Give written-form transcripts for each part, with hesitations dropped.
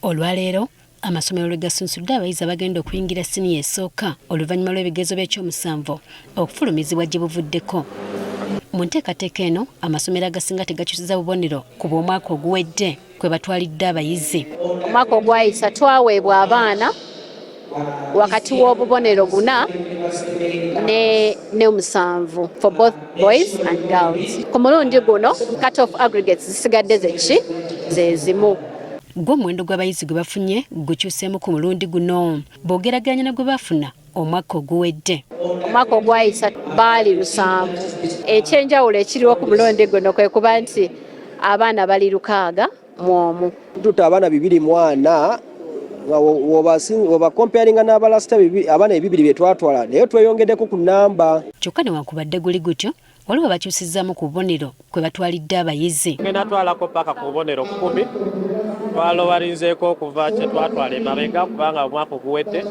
Olwaleero amasomero lwe gasunsuludde abayizi abagenda okuyingira siniya esooka oluvannyuma lw'ebigezo by'ekyomusanvu okufulumizibwa gye buvuddeko. Mu nteekateeka eno amasomero agasinga tegakyusiza bubonero ku bw'omwaka oguwedde kwe batwalidde abayizi. Omwaka ogwayisa twaweebwa abaana wakati w'obubonero 4 ne 7 for both boys and girls. Ku mulundi guno cut off aggregates zisigadde ze zimu. Gw'omuwendo gw'abayizi gwe bafunye gukyuseemu ku mulundi guno boogeraganya ne gwe bafuna omwaka oguwedde. Omwaka ogwayisa baali 7. Ekyenjawulo ekiriwo ku mulundi guno kwe kuba nti abaana bali 601. Tuta abaana 204 oba comparinga n'abalasita abaana 2 bye twatwala naye tweyongeddeko ku namba. Kyokka newankubadde guli gutyo waliwo bakyusizaamu ku bubonero kwe batwalidde abayizi. Ngenda twalako paka ku bubonero 10 twalowalinzeeko okuva kye twatwala emabega kubanga omwaka oguwedde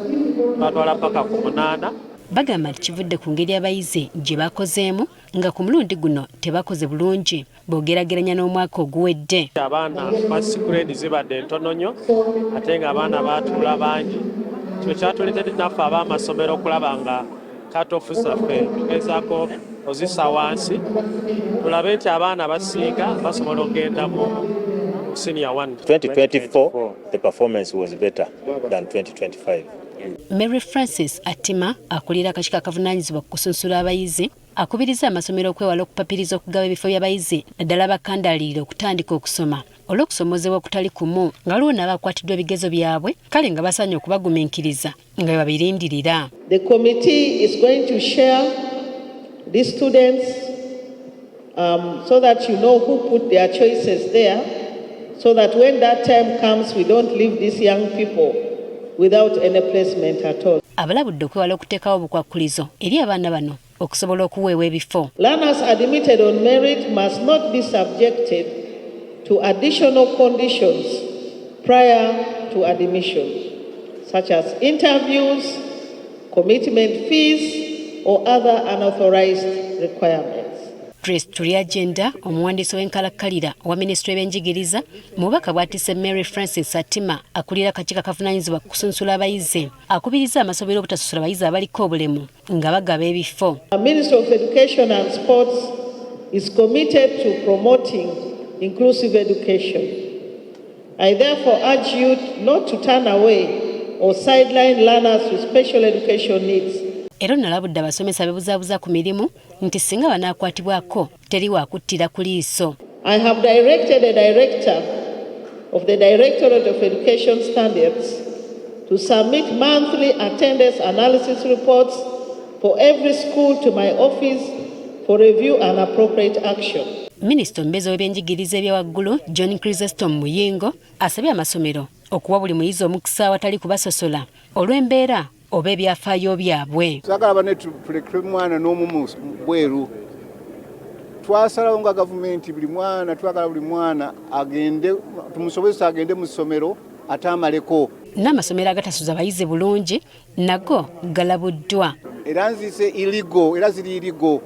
twatwala paka ku 8. Bagamba nti kivudde ku ngeri abayizi gye bakozeemu nga ku mulundi guno tebakoze bulungi boogeraageranya n'omwaka oguwedde. Abaana first grade zibadde ntono nnyo ate nga abaana baatula bangi. Kyo kyatuleetedde naffe ab'amasomero okulaba nga cut-off zaffe tugezaako ozisa wansi tulabe nti abaana abasinga basobola okugenda mu senior 1. 2024 the performance was better than 2025. Mary Francis Atima akulira akakiiko akavunaanyizibwa ku kusunsula abayizi akubiriza amasomero okwewala okupapiriza okugaba ebifo by'abayizi naddala bakandalirira okutandika okusoma olw'okusomozebwa okutali kumu nga waliwo n'abakwatiddwa ebigezo byabwe kale nga basaanye okubagumiikiriza nga bwe babirindirira. The committee is going to share these students so that you know who put their choices there so that when that time comes we don't leave these young people without any placement at all. Abalabudde okwewala okuteekawo obukwakkulizo eri abaana bano okusobola okuweebwa ebifo. Learners admitted on merit must not be subjected to additional conditions prior to admission, such as interviews, commitment fees, or other unauthorized requirements. Trace Tuliagenda, omuwandiisi w'enkalakkalira owa Minisitule y'Ebyenjigiriza, mubaka bw'atise Mary Francis Atima akulira akakiiko akavunaanyizibwa ku kusunsula abayizi akubiriza amasomero obutasasula abayizi abaliko obulemu nga bagaba ebifo. The Ministry of Education and Sports is committed to promoting inclusive education. I therefore urge you not to turn away or sideline learners with special education needs. Era nalabudde abasomesa bebuzaabuza ku mirimu nti singa banaakwatibwako teri waakuttira ku liiso. I have directed a director of the Directorate of Education Standards to submit monthly attendance analysis reports for every school to my office for review and appropriate action. Minisita omubeezi w'ebyenjigiriza ebya waggulu John Chrysostom Muyingo asabye amasomero okuwa buli muyizi omukisa awatali kubasosola olw'embeera oba ebyafaayo byabwe. Twagala bane tuleke mwana n'omu bweru. Twasalawo nga gavumenti buli mwana twagala buli mwana agende tumusobozesa agende mu ssomero atamaleko. N'amasomero agatasuza abayizi bulungi nago galabuddwa. Era nzise iligo era ziri iligo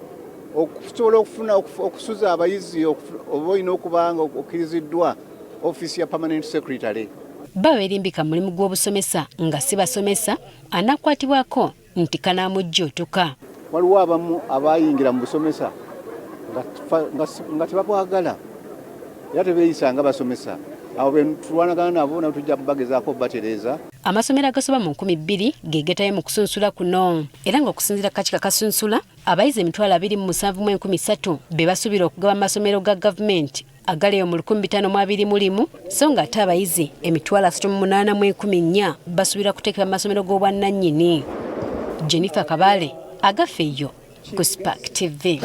okusobola okufuna okusuza abayizi oba olina okubanga okkiriziddwa office ya permanent secretary. Baba erimbika mulimu gw'obusomesa nga si basomesa anakwatibwako nti kanaamujjuutuka. Waliwo abamu abayingira mu busomesa nga tebabwagala era tebeeyisa nga basomesa abo betulwanagana nabo natujja bagezaako batereeza. Amasomero agasoba mu 2,000 geegetayo mu kusunsula kuno era ng'okusinziira akakiiko akasunsula abayizi 27,013 be basuubira okugaba mu masomero ga gavumenti agaleyo mu 1521 so nga ate abayizi 38,414 basuubira kuteekebwa mu masomero g'obwannannyini. Jennifer Kabale agafeeyo ku Spark TV.